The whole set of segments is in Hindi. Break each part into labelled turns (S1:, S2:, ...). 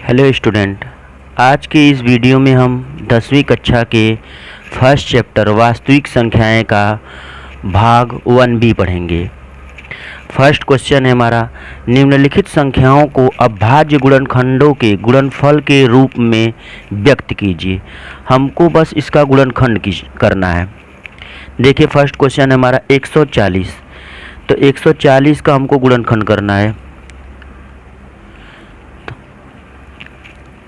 S1: हेलो स्टूडेंट, आज के इस वीडियो में हम 10वीं कक्षा के फर्स्ट चैप्टर वास्तविक संख्याएं का भाग 1b पढ़ेंगे। फर्स्ट क्वेश्चन है हमारा, निम्नलिखित संख्याओं को अभाज्य गुणनखंडों के गुणनफल के रूप में व्यक्त कीजिए। हमको बस इसका गुणनखंड करना है। देखिए फर्स्ट क्वेश्चन है हमारा 140, तो 140 का हमको गुणनखंड करना है।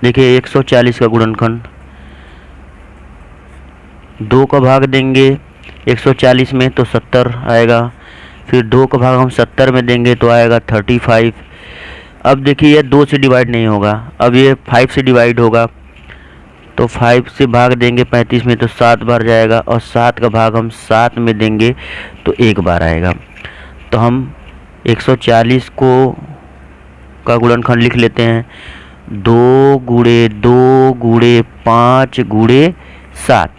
S1: देखिए 140 का गुणनखंड 2 का भाग देंगे 140 में तो 70 आएगा, फिर 2 का भाग हम 70 में देंगे तो आएगा 35। अब देखिए ये 2 से डिवाइड नहीं होगा, अब ये 5 से डिवाइड होगा, तो 5 से भाग देंगे 35 में तो 7 बार जाएगा, और 7 का भाग हम 7 में देंगे तो 1 बार आएगा। तो हम 140 का गुणनखंड लिख लेते हैं, 2 गुणे 2 गुणे 5 गुणे 7।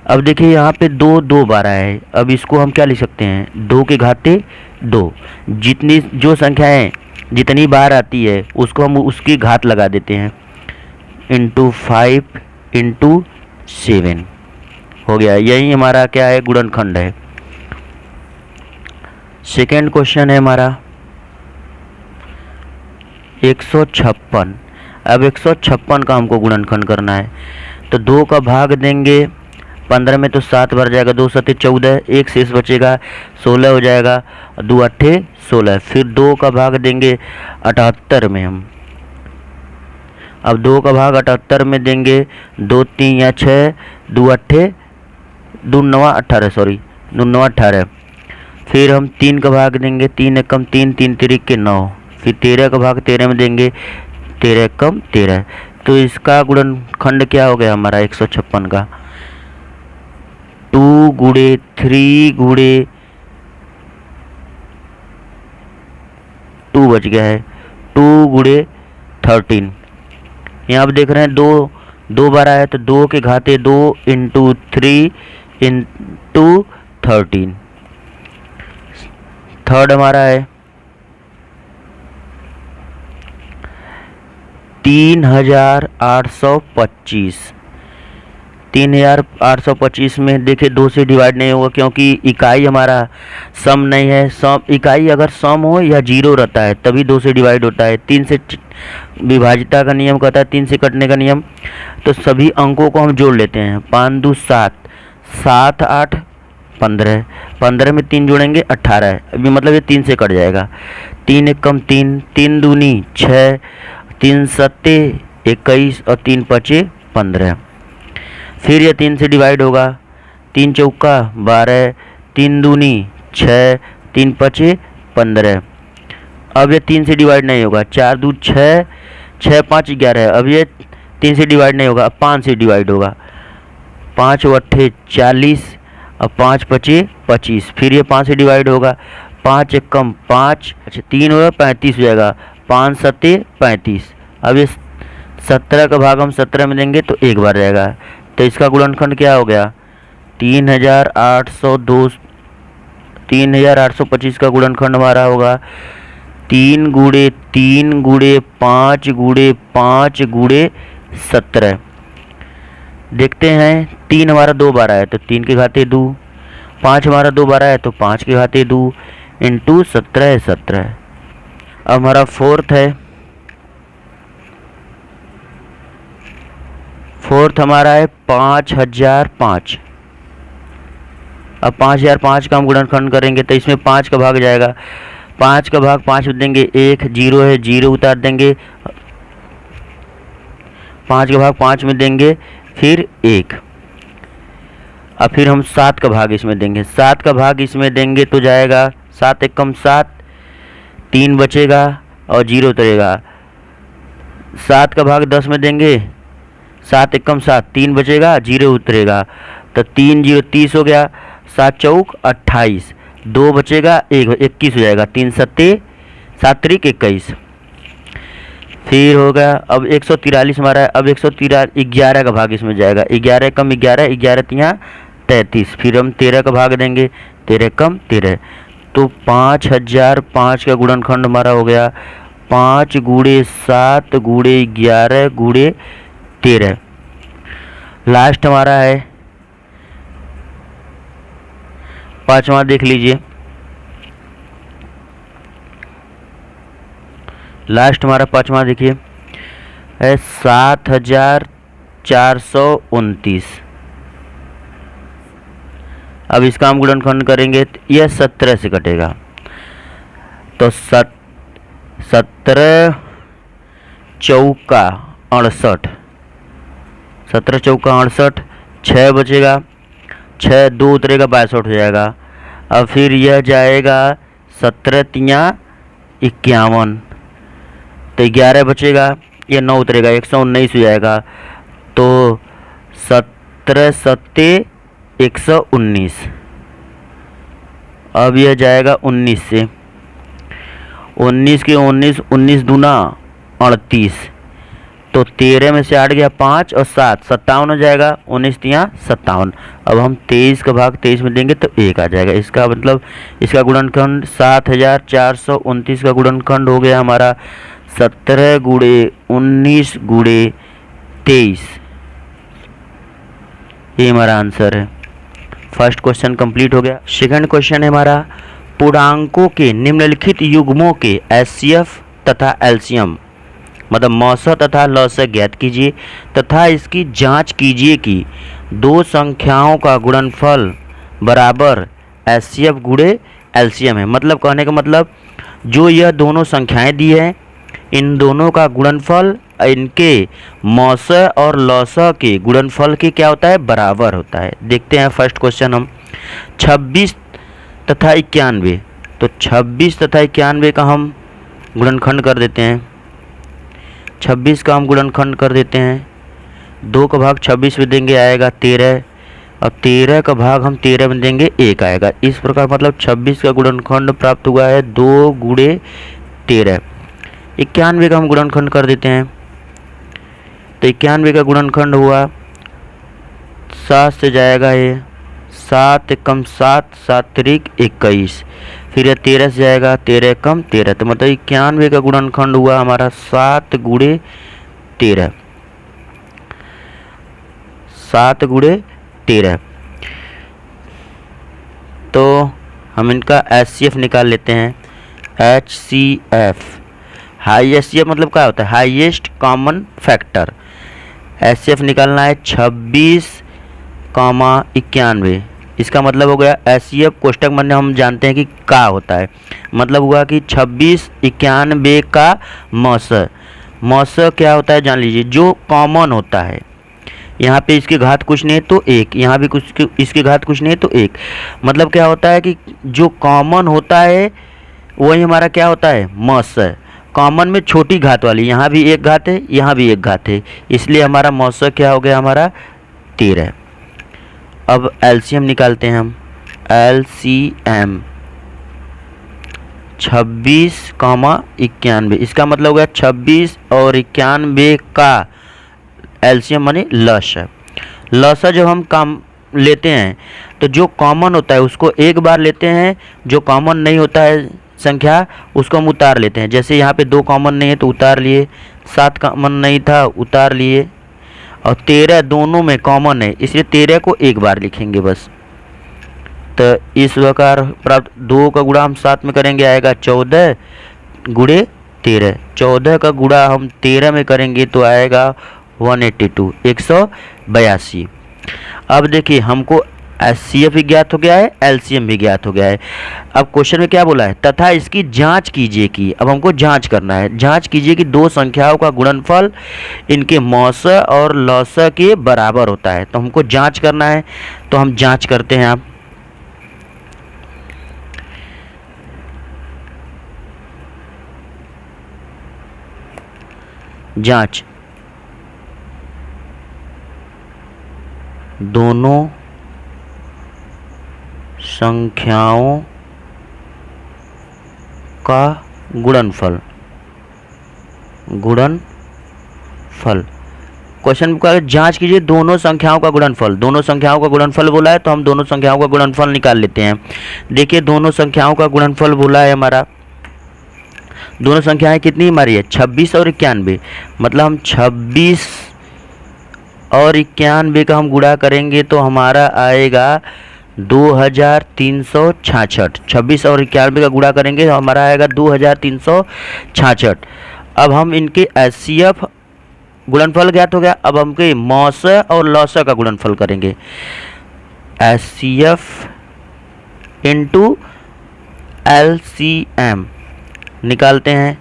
S1: अब देखिए यहाँ पे 2 बार आया है, अब इसको हम क्या लिख सकते हैं, 2 के घाते 2। जितनी जो संख्याएं जितनी बार आती है उसको हम उसकी घात लगा देते हैं, इंटू 5 इंटू 7 हो गया। यही हमारा क्या है, गुणनखंड है। सेकेंड क्वेश्चन है हमारा 156। अब 156 का हमको गुणनखंड करना है, तो 2 का भाग देंगे 15 में तो 7 बार जाएगा, 2 सत्ते 14, 1 शेष बचेगा 16 हो जाएगा, 2 अट्ठे 16। फिर 2 का भाग देंगे 78 में हम, अब 2 का भाग 78 में देंगे, 2 3 या 6, 2 अट्ठे 2 9 18 सॉरी 2 9 18। फिर हम 3 का भाग देंगे, 3 एकम 3 3 तिरिक के 9। फिर 13 का भाग 13 में देंगे, 13 एकम 13। तो इसका गुणनखंड क्या हो गया हमारा 156 का, 2 गुणे 3 गुणे 2 बच गया है, 2 गुणे 13। यहाँ आप देख रहे हैं 2 बार आया, तो 2 के घाते 2 इंटू 3 इंटू 13। थर्ड हमारा है 3825। 3825 में देखिए 2 से डिवाइड नहीं होगा, क्योंकि इकाई हमारा सम नहीं है। सम इकाई अगर सम हो या 0 रहता है तभी 2 से डिवाइड होता है। 3 से विभाजिता का नियम कहता है, 3 से कटने का नियम। तो सभी अंकों को हम जोड़ लेते हैं, 5 2 7, 7 8 15, 15 में 3 जोड़ेंगे 18, अभी मतलब ये 3 से कट जाएगा। 3 एकम 3, 3 दूनी 6, 3 सत्ते 21 और 3 पचे 15। फिर ये 3 से डिवाइड होगा, 3 चौका 12, 3 दूनी 6, 3 पचे 15। अब ये 3 से डिवाइड नहीं होगा, 4 2 6, 6 5 11। अब ये 3 से डिवाइड नहीं होगा, अब 5 से डिवाइड होगा, 5 अट्ठे 40 और 5 पचे 25। फिर ये 5 से डिवाइड होगा, 5 एकम 5, अच्छा 3 होगा 35 हो जाएगा, 5 सत्ते 35। अब ये 17 का भाग हम 17 में देंगे तो 1 बार जाएगा। तो इसका गुणनखंड क्या हो गया, 3825 का गुणनखंड हमारा होगा 3 गुणे 3 गुणे 5 गुणे 5 गुणे 17। देखते हैं 3 हमारा 2 बार आया तो 3 के घाते 2, 5 हमारा 2 बार आया तो 5 के घाते 2 इंटू 17 17। अब हमारा फोर्थ है, फोर्थ हमारा है 5005। अब 5005 का हम गुणनखंड करेंगे तो इसमें 5 का भाग जाएगा, 5 का भाग 5 में देंगे 1, 0 है 0 उतार देंगे, 5 का भाग 5 में देंगे फिर 1। अब फिर हम 7 का भाग इसमें देंगे, 7 का भाग इसमें देंगे तो जाएगा 7 एकम 7, 3 बचेगा और 0 उतरेगा। 7 का भाग 10 में देंगे, 7 एकम 7, 3 बचेगा 0 उतरेगा, तो 3 0 30 हो गया, 7 चौक 28, 2 बचेगा 1 21 हो जाएगा, 3 सत्ते 7 त्रिक 21। फिर होगा अब 143 हमारा है, अब 143 11 का भाग इसमें जाएगा, 11 कम 11, 11 तियाँ 33। फिर हम 13 का भाग देंगे, 13 कम 13, तो 5005 का गुणनखंड हमारा हो गया 5 गुणे 7 गुणे 11 गुणे 13। लास्ट हमारा है पांचवा, देख लीजिए। लास्ट हमारा पांचवा देखिए है 7429। अब इसका हम गुणनखंड करेंगे तो यह 17 से कटेगा, तो 17 चौका 68, 17 चौका 68, 6 बचेगा, 6 2 उतरेगा 62 हो जाएगा। अब फिर यह जाएगा 17 तिया 51, तो 11 बचेगा, ये 9 उतरेगा 119 हो जाएगा। तो 17 सत्ते 119। अब यह जाएगा 19 से, 19 के 19, 19 दूना 38, तो 13 में से 8 गया 5 और 7 57 हो जाएगा, 19 तिया 57। अब हम 23 का भाग 23 में देंगे तो 1 आ जाएगा। इसका मतलब इसका गुणनखंड 7429 का गुणनखंड हो गया हमारा 17 गुणे 19 गुणे 23। ये हमारा आंसर है। फर्स्ट क्वेश्चन कंप्लीट हो गया। सेकंड क्वेश्चन है हमारा, पूर्णांकों के निम्नलिखित युग्मों के एचसीएफ तथा एलसीएम मतलब मौसा तथा लौसा ज्ञात कीजिए तथा इसकी जांच कीजिए कि दो संख्याओं का गुणनफल बराबर एचसीएफ गुणे एलसीएम है। मतलब कहने का मतलब जो यह दोनों संख्याएं दी हैं, इन दोनों का गुणनफल इनके मौसा और लौसा के गुणनफल के क्या होता है, बराबर होता है। देखते हैं फर्स्ट क्वेश्चन हम 26 तथा 91। तो 26 तथा 91 का हम गुणनखंड कर देते हैं। 26 का हम गुणनखंड कर देते हैं, 2 का भाग 26 में देंगे आएगा 13, और 13 का भाग हम 13 में देंगे 1 आएगा। इस प्रकार मतलब 26 का गुणनखंड प्राप्त हुआ है 2 गुणे 13। 91 का हम गुणनखंड कर देते हैं, तो 91 का गुणनखंड हुआ 7 से जाएगा ये 7 कम 7 7 तिरिक 21, फिर यह 13 से जाएगा 13 कम 13, तो मतलब 91 का गुणनखंड हुआ हमारा 7 गुणे 13, 7 गुणे 13। तो हम इनका एचसीएफ निकाल लेते हैं। एचसीएफ एचसीएफ मतलब क्या होता है, हाईएस्ट कॉमन फैक्टर। एचसीएफ निकालना है 26, 91। इसका मतलब हो गया एचसीएफ कोष्टक में हम जानते हैं कि का होता है, मतलब हुआ कि 26 91 का मौसा। मौसा क्या होता है जान लीजिए, जो कॉमन होता है। यहाँ पे इसके घात कुछ नहीं है तो 1, यहाँ भी कुछ इसके घात कुछ नहीं है तो 1। मतलब क्या होता है कि जो कॉमन होता है वही हमारा क्या होता है, मौसा। कॉमन में छोटी घात वाली, यहाँ भी 1 घात है, यहाँ भी 1 घात है, इसलिए हमारा मौसा क्या हो गया हमारा 13। अब एलसीएम निकालते हैं हम। एलसीएम 26, 91। इसका मतलब हो गया 26 और 91 का एलसीएम माने लसा। लसा जब हम काम लेते हैं तो जो कॉमन होता है उसको एक बार लेते हैं, जो कॉमन नहीं होता है संख्या उसको हम उतार लेते हैं। जैसे यहाँ पे 2 कॉमन नहीं है तो उतार लिए, 7 कॉमन नहीं था उतार लिए, और 13 दोनों में कॉमन है इसलिए 13 को एक बार लिखेंगे बस। तो इस प्रकार प्राप्त 2 का गुणा हम 7 में करेंगे आएगा 14 गुणे 13। 14 का गुणा हम 13 में करेंगे तो आएगा 182 182। अब देखिए हमको एचसीएफ भी ज्ञात हो गया है, एलसीएम भी ज्ञात हो गया है। अब क्वेश्चन में क्या बोला है, तथा इसकी जांच कीजिए कि, अब हमको जांच करना है। जांच कीजिए कि दो संख्याओं का गुणनफल इनके मौसा और लौसा के बराबर होता है। तो हमको जांच करना है, तो हम जांच करते हैं। आप जांच, दोनों संख्याओं का गुणनफल। क्वेश्चन का जांच कीजिए दोनों संख्याओं का गुणनफल। दोनों संख्याओं का गुणनफल बोला है तो हम दोनों संख्याओं का गुणनफल निकाल लेते हैं। देखिए दोनों संख्याओं का गुणनफल बोला है हमारा, दोनों संख्याएं कितनी हमारी है 26 और 91, मतलब हम 26 और 91 का हम गुणा करेंगे तो हमारा आएगा 2366। 26 और 91 का गुणा करेंगे तो हमारा आएगा 2366। अब हम इनके HCF गुणनफल ज्ञात हो गया। अब हम के मौसा और लौसा का गुणनफल करेंगे। HCF इंटू LCM निकालते हैं।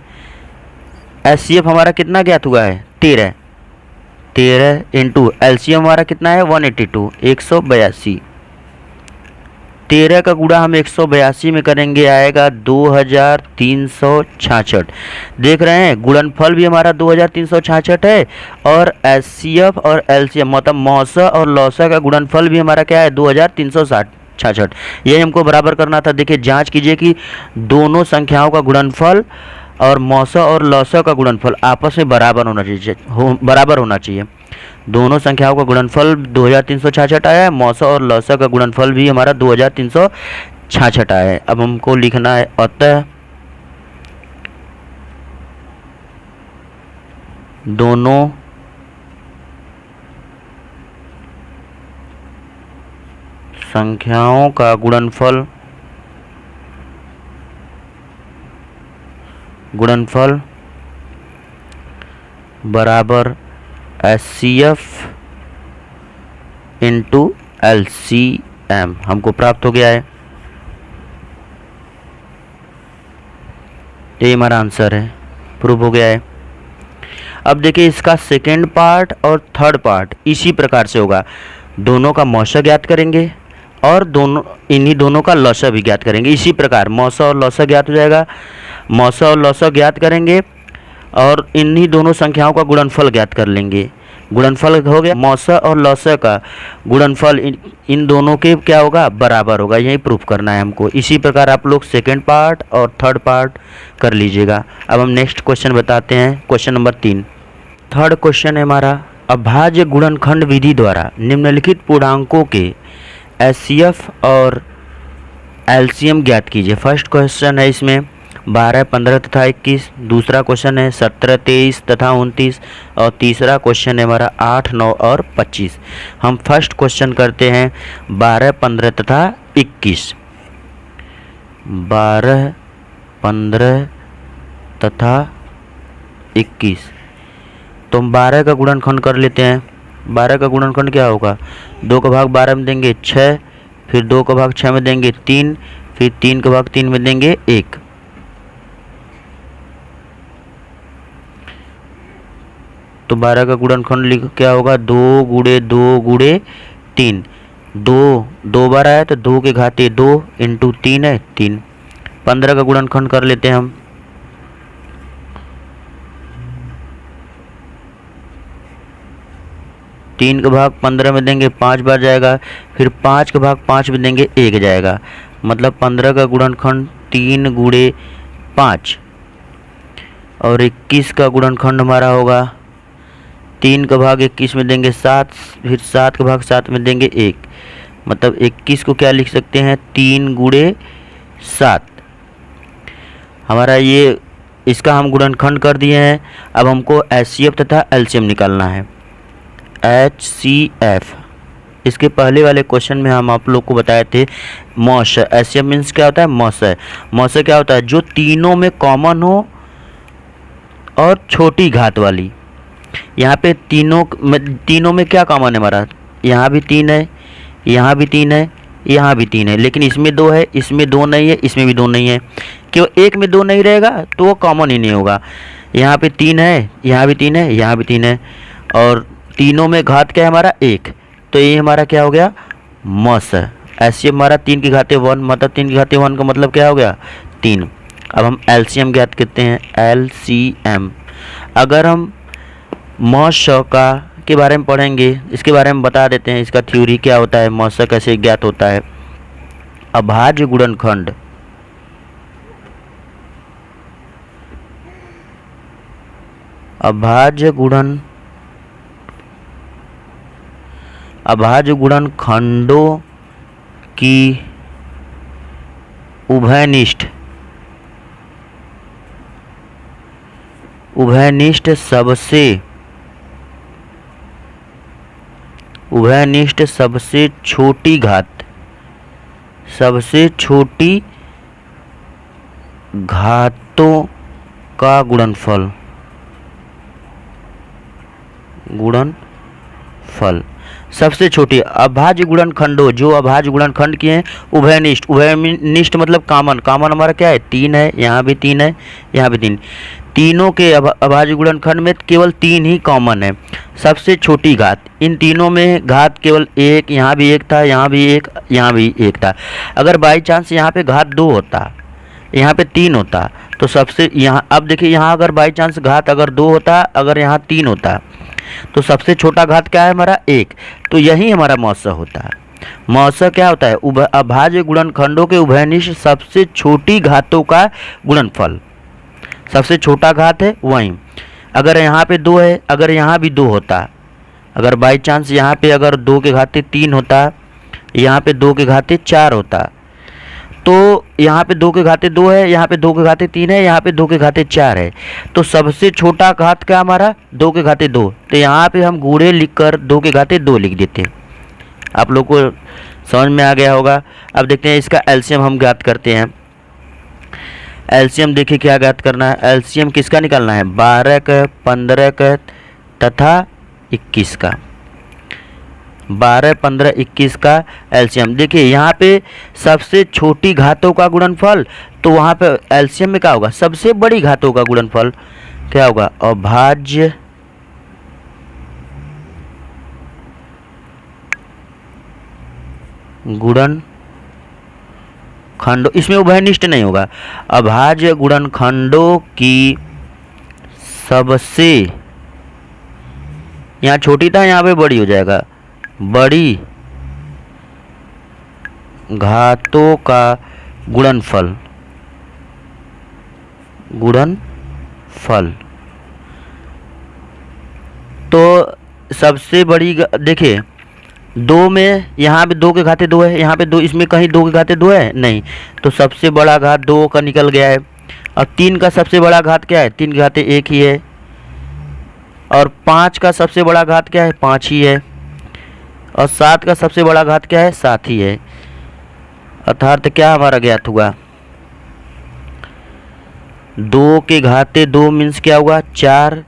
S1: HCF हमारा कितना ज्ञात हुआ है 13 इंटू LCM हमारा कितना है 182 182। 13 का गुणा हम 182 में करेंगे, आएगा 2366। देख रहे हैं गुणनफल भी हमारा 2366 है और HCF और LCM मतलब मौसा और लौसा का गुणनफल भी हमारा क्या है 2366। ये हमको बराबर करना था। देखिए जांच कीजिए कि दोनों संख्याओं का गुणनफल और मौसा और लौसा का गुणनफल आपस में बराबर होना चाहिए। दोनों संख्याओं का गुणनफल 2366 आया है, मौसा और लौसा का गुणनफल भी हमारा 2366 आया है। अब हमको लिखना है अतः दोनों संख्याओं का गुणनफल बराबर HCF इंटू LCM हमको प्राप्त हो गया है। ये हमारा आंसर है, प्रूव हो गया है। अब देखिए इसका सेकेंड पार्ट और थर्ड पार्ट इसी प्रकार से होगा। दोनों का मौसा ज्ञात करेंगे और इन्हीं दोनों का लौसा भी ज्ञात करेंगे। इसी प्रकार मौसा और लौसा ज्ञात हो जाएगा। मौसा और लौसा ज्ञात करेंगे और इन्हीं दोनों संख्याओं का गुणनफल ज्ञात कर लेंगे। गुणनफल हो गया, मौसा और लौसा का गुणनफल इन दोनों के क्या होगा बराबर होगा। यही प्रूफ करना है हमको। इसी प्रकार आप लोग सेकेंड पार्ट और थर्ड पार्ट कर लीजिएगा। अब हम नेक्स्ट क्वेश्चन बताते हैं, क्वेश्चन नंबर 3। थर्ड क्वेश्चन है हमारा, अभाज्य गुणनखंड विधि द्वारा निम्नलिखित पूर्णांकों के HCF और LCM ज्ञात कीजिए। फर्स्ट क्वेश्चन है इसमें 12, 15 तथा 21। दूसरा क्वेश्चन है 17, 23 तथा 29 और तीसरा क्वेश्चन है हमारा 8, 9 और 25। हम फर्स्ट क्वेश्चन करते हैं 12, 15 तथा 21। 12, 15 तथा 21 तो हम 12 का गुणनखंड कर लेते हैं। 12 का गुणनखंड क्या होगा, 2 का भाग 12 में देंगे 6, फिर 2 का भाग 6 में देंगे 3, फिर 3 का भाग 3 में देंगे 1। तो 12 का गुणनखंड क्या होगा 2 गुणे 2 गुणे 3। 2 बार आया तो 2 के घाते 2 इंटू 3 है 3। 15 का गुणनखंड कर लेते हैं हम। 3 का भाग 15 में देंगे 5 बार जाएगा, फिर 5 का भाग 5 में देंगे 1 जाएगा। मतलब 15 का गुणनखंड 3 गुणे 5 और 21 का गुणनखंड हमारा होगा 3 का भाग 21 में देंगे 7, फिर 7 का भाग 7 में देंगे 1। मतलब 21 को क्या लिख सकते हैं 3 गुणे 7। हमारा ये इसका हम गुणनखंड कर दिए हैं। अब हमको HCF तथा LCM निकालना है। HCF इसके पहले वाले क्वेश्चन में हम आप लोग को बताए थे मौसा। HCF मीन्स क्या होता है मौसा। मौसा क्या होता है जो तीनों में कॉमन हो और छोटी घात वाली। यहाँ पे तीनों में क्या कॉमन है हमारा, यहाँ भी 3 है, यहाँ भी 3 है, यहाँ भी 3 है, लेकिन इसमें 2 है, इसमें 2 नहीं है, इसमें भी 2 नहीं है। क्यों एक में 2 नहीं रहेगा तो वो कॉमन ही नहीं होगा। यहाँ पे 3 है, यहाँ भी 3 है, यहाँ भी 3 है और तीनों में घात क्या है हमारा 1। तो ये हमारा क्या हो गया मौसा। ऐसे हमारा 3 की घाते 1 मतलब 3 की घाते 1 का मतलब क्या हो गया 3। अब हम LCM ज्ञात करते हैं। LCM अगर हम मौसा का के बारे में पढ़ेंगे, इसके बारे में बता देते हैं इसका थ्योरी क्या होता है, मौसा कैसे ज्ञात होता है। अभाज्य गुणनखंड अभाज्य गुणनखंडों की उभयनिष्ठ उभयनिष्ठ सबसे छोटी घात, सबसे छोटी घातों का गुणनफल, सबसे छोटी अभाज्य गुणनखंडों, जो अभाज्य गुणनखंड किए हैं उभयनिष्ठ, उभयनिष्ठ मतलब कॉमन, कॉमन हमारा क्या है 3 है, यहाँ भी 3 है, यहाँ भी 3, तीनों के अभाज्य गुणनखंड में केवल 3 ही कॉमन है। सबसे छोटी घात, इन तीनों में घात केवल एक, यहाँ भी एक था, यहाँ भी एक, यहाँ भी एक था। अगर बाई चांस यहाँ पे घात 2 होता, यहाँ पे 3 होता, तो सबसे यहाँ अब देखिए यहाँ अगर बाई चांस घात अगर 2 होता, अगर यहाँ 3 होता, तो सबसे छोटा घात क्या है हमारा 1, तो यही हमारा मौसा होता है। मौसा क्या होता है? अभाज्य गुणनखंडों के उभयनिष्ठ सबसे छोटी घातों का गुणनफल, सबसे छोटा घात है वही। अगर यहाँ पे 2 है, अगर यहाँ भी 2 होता, अगर बाई चांस यहाँ पे अगर 2 के घाते 3 होता, यहाँ पे 2 के घाते 4 होता, तो यहाँ पे 2 के घाते 2 है, यहाँ पे 2 के घाते 3 है, यहाँ पे 2 के घाते 4 है, तो सबसे छोटा घात क्या हमारा 2 के घाते 2, तो यहाँ पे हम गुणे लिखकर 2 के घाते 2 लिख देते। आप लोग को समझ में आ गया होगा। अब देखते हैं इसका एलसीएम हम ज्ञात करते हैं। एलसीएम देखिए क्या ज्ञात करना है, एलसीएम किसका निकालना है 12 का, 15 का तथा 21 का, 12, 15, 21 का एलसीएम। देखिए यहाँ पे सबसे छोटी घातों का गुणनफल, तो वहाँ पे एलसीएम में क्या होगा सबसे बड़ी घातों का गुणनफल क्या होगा अभाज्य गुणनखंडों, इसमें उभयनिष्ठ नहीं होगा, अभाज्य गुणनखंडों की सबसे, यहाँ छोटी था यहाँ पे बड़ी हो जाएगा, बड़ी घातों का गुणनफल, तो सबसे बड़ी देखिए 2 में, यहाँ पे 2 के घाते 2 है, यहाँ पे 2, इसमें कहीं 2 के घाते 2 है नहीं, तो सबसे बड़ा घात 2 का निकल गया है। और 3 का सबसे बड़ा घात क्या है 3 के घाते 1 ही है, और 5 का सबसे बड़ा घात क्या है 5 ही है, और 7 का सबसे बड़ा घात क्या है 7 ही है। अर्थात क्या हमारा ज्ञात हुआ 2 के घाते 2 मीन्स क्या हुआ 4,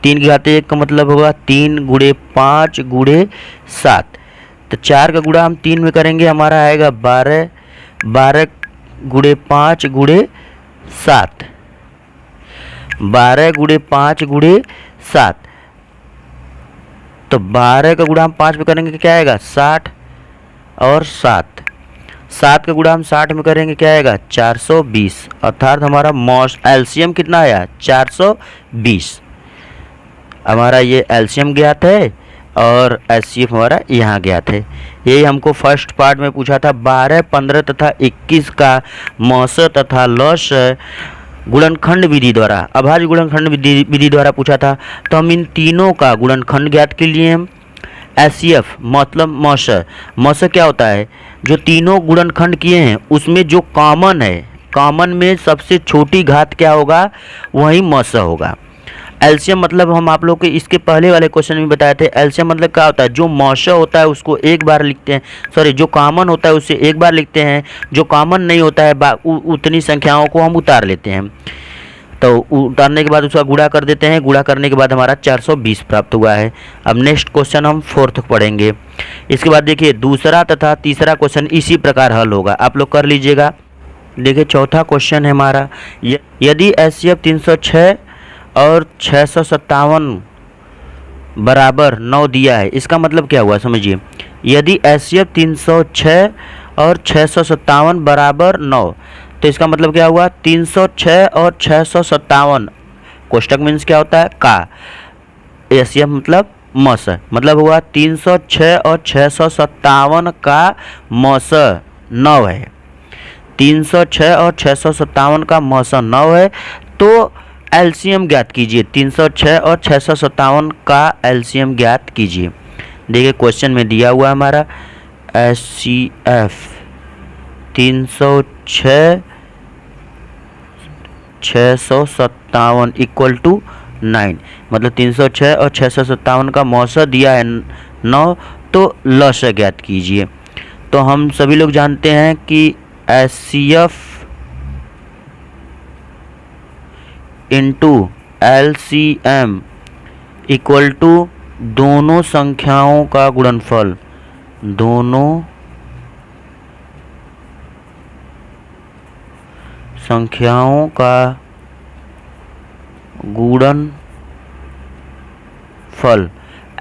S1: 3 के घाते 1 का मतलब होगा 3 गुणे 5 गुणे 7, तो 4 का गुणा हम 3 में करेंगे हमारा आएगा 12, 12 गुणे 5 गुणे 7, 12 गुणे 5 गुणे 7, तो 12 का गुणा हम 5 में करेंगे क्या आएगा 60, और 7 का गुणा हम 60 में करेंगे क्या आएगा 420, अर्थात हमारा एलसीएम कितना आया 420। हमारा ये एलसीएम ज्ञात है और एचसीएफ हमारा यहाँ ज्ञात है। यही हमको फर्स्ट पार्ट में पूछा था 12, 15 तथा 21 का मौसा तथा लॉस गुणनखंड विधि द्वारा, अभाज्य गुणनखंड विधि द्वारा पूछा था। तो हम इन तीनों का गुणनखंड ज्ञात के लिए हम एचसीएफ मतलब मौसा क्या होता है जो तीनों गुणनखंड किए हैं उसमें जो कॉमन है, कॉमन में सबसे छोटी घात क्या होगा वही मौसा होगा। एलसीएम मतलब हम आप लोग के इसके पहले वाले क्वेश्चन में बताए थे, एलसीएम मतलब क्या होता है जो मौसा होता है उसको एक बार लिखते हैं, सॉरी जो कॉमन होता है उससे एक बार लिखते हैं, जो कॉमन नहीं होता है उतनी संख्याओं को हम उतार लेते हैं। तो उतारने के बाद उसका गुणा कर देते हैं, गुणा करने के बाद हमारा 420 प्राप्त हुआ है। अब नेक्स्ट क्वेश्चन हम फोर्थ पढ़ेंगे। इसके बाद देखिए दूसरा तथा तीसरा क्वेश्चन इसी प्रकार हल होगा, आप लोग कर लीजिएगा। देखिए चौथा क्वेश्चन है हमारा, यदि एचसीएफ 306 और 657 बराबर 9 दिया है, इसका मतलब क्या हुआ समझिए। यदि एचसीएफ 306 और 657 बराबर 9, तो इसका मतलब क्या हुआ 306 और 657 कोष्टक मीन्स क्या होता है का, एचसीएफ मतलब मौसा, मतलब हुआ 306 और 657 का मौसा 9 है, 306 और 657 का मौसा 9 है। तो एलसीएम ज्ञात कीजिए, 306 और 657 का एलसीएम ज्ञात कीजिए। देखिए क्वेश्चन में दिया हुआ हमारा एचसीएफ 306 657 657 इक्वल टू 9, मतलब 306 और 657 का मौसा दिया है 9, तो लॉस ज्ञात कीजिए। तो हम सभी लोग जानते हैं कि HCF into LCM equal to दोनों संख्याओं का गुणनफल, दोनों संख्याओं का गुणनफल।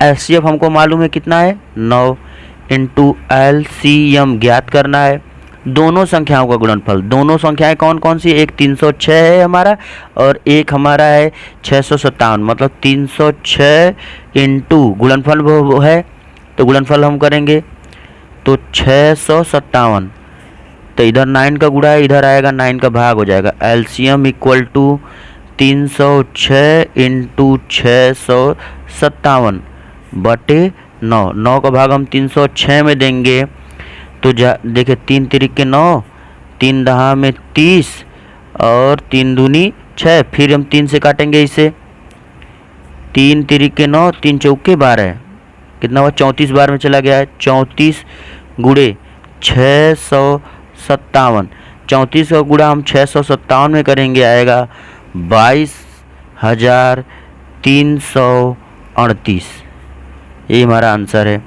S1: HCF हमको मालूम है कितना है 9, इंटू LCM ज्ञात करना है दोनों संख्याओं का गुणनफल। दोनों संख्याएं कौन कौन सी, एक 306 है हमारा और एक हमारा है 657, मतलब 306 इंटू गुणनफल वो है, तो गुणनफल हम करेंगे तो 657, तो इधर 9 का गुणा है, इधर आएगा 9 का भाग हो जाएगा। LCM इक्वल टू 306 इंटू 657 बटे 9, 9 का भाग हम 306 में देंगे तो देखिए 3 तिरिक 9, 3 दहा में 30 और 3 दूनी 6, फिर हम 3 से काटेंगे इसे, 3 तिरिक 9, 3 चौके 12, कितना हुआ 34 बार में चला गया है, 34 गुणे 657, 34 का गुणा हम 657 में करेंगे, आएगा 22,338। ये हमारा आंसर है।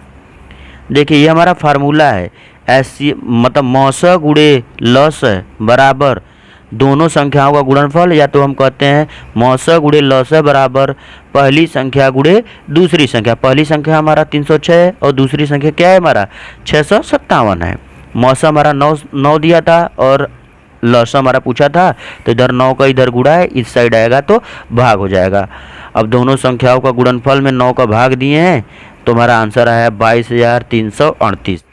S1: देखिए ये हमारा फार्मूला है, ऐसी मतलब मौसा गुणे लॉस बराबर दोनों संख्याओं का गुणनफल, या तो हम कहते हैं मौसा गुणे लॉस बराबर पहली संख्या गुणे दूसरी संख्या। पहली संख्या हमारा 306 है और दूसरी संख्या क्या है हमारा 657 है। मौसा हमारा 9 दिया था और लॉस हमारा पूछा था, तो इधर 9 का इधर गुणा है, इस साइड आएगा तो भाग हो जाएगा। अब दोनों संख्याओं का गुणनफल में 9 का भाग दिए हैं, तो हमारा आंसर आया 22,338।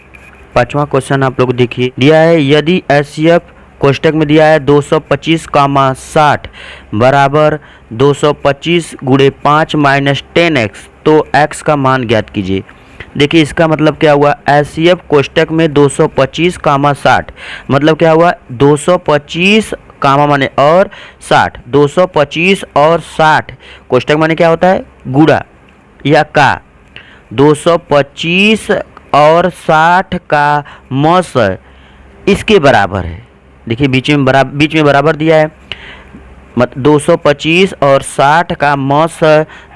S1: पांचवा क्वेश्चन आप लोग देखिए, दिया है यदि HCF कोष्टक में दिया है 225,60 बराबर 225 गुणे 5 माइनस 10x, तो x का मान ज्ञात कीजिए। देखिए इसका मतलब क्या हुआ, HCF कोष्टक में 225,60 मतलब क्या हुआ 225 कामा माने और 60, 225 और 60 कोष्टक माने क्या होता है गुणा या का, 225 और 60 का मौस इसके बराबर है। देखिए बीच में बराबर दिया है, मतलब 225 और 60 का मौस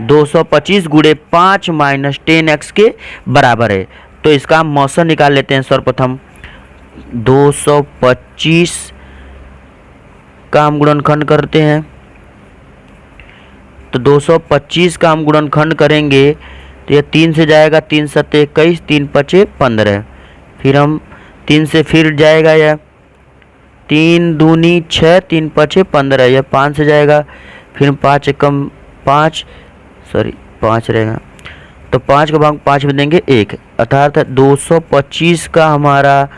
S1: 225 गुणे 5 माइनस 10x के बराबर है। तो इसका हम मौसा निकाल लेते हैं। सर्वप्रथम 225 का हम गुणनखंड करते हैं, तो 225 का हम गुणनखंड करेंगे तो यह 3 से जाएगा, 3 सत्ते 21, 3 पचे 15, फिर हम 3 से फिर जाएगा यह 3 दूनी 6, 3 पचे 15, यह 5 से जाएगा, फिर 5 एकम 5 रहेगा, तो 5 का भाग 5 में देंगे 1, अर्थात 225 का हमारा